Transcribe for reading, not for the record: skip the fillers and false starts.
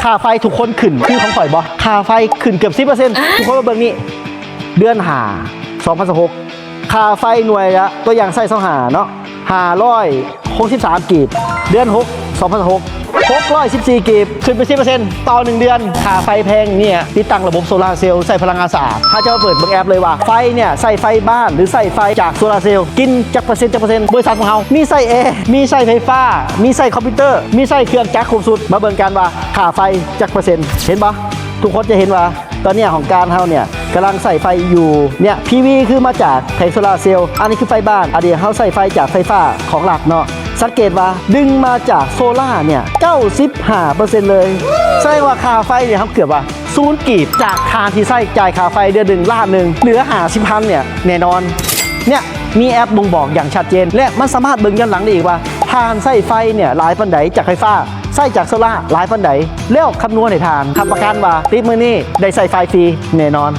ค่าไฟทุกคนขึ้นคือของข่อยบ่ค่าไฟขึ้นเกือบ 10% ทุกคนมาเบิ่งนี่เดือน2026ค่าไฟหน่วยละตัวอย่างใส่25เนาะ563กีบเดือน6 614กีบขึ้นไป 10% ต่อ 1 เดือนค่าไฟแพงเนี่ยติดตั้งระบบโซลาร์เซลล์ใส่พลังงานสะอาดถ้าจะมาเปิดเบิ่งแอปเลยว่าไฟเนี่ยใส่ไฟบ้านหรือใส่ไฟจากโซลาร์เซลล์กินจักเปอร์เซ็นต์บริษัทของเรามีใส่แอร์มีใส่ไฟฟ้ามีใส่คอมพิวเตอร์มีใส่เครื่องจักรครบสุดมาเบิ่งกันว่าค่าไฟจักเปอร์เซ็นต์เห็นปะทุกคนจะเห็นว่าตอนนี้ของการเฮาเนี่ยกำลังใส่ไฟอยู่เนี่ย PV คือมาจากแผงโซลาร์เซลล์อันนี้คือไฟบ้านอันนี้เฮาใส่ไฟจากไฟฟ้าของหลักเนาะสังเกตว่าดึงมาจากโซล่าเนี่ย95%เลยแสดงว่าค่าไฟเนี่ยครับเกือบว่า0กีบจากค่าที่ใช้จ่ายค่าไฟเดือนหนึ่งล้านหนึ่งเหลือ50,000เนี่ยแน่นอนเนี่ยมีแอปบ่งบอกอย่างชัดเจนและมันสามารถเบิ่งย้อนหลังได้อีกว่าทานใช้ไฟเนี่ยหลายปันไดจากไฟฟ้าใช้จากโซล่าหลายปันไดแล้วคำนวณให้ทานทำประกันว่าติดมือนี่ได้ใส่ไฟฟรีแน่นอน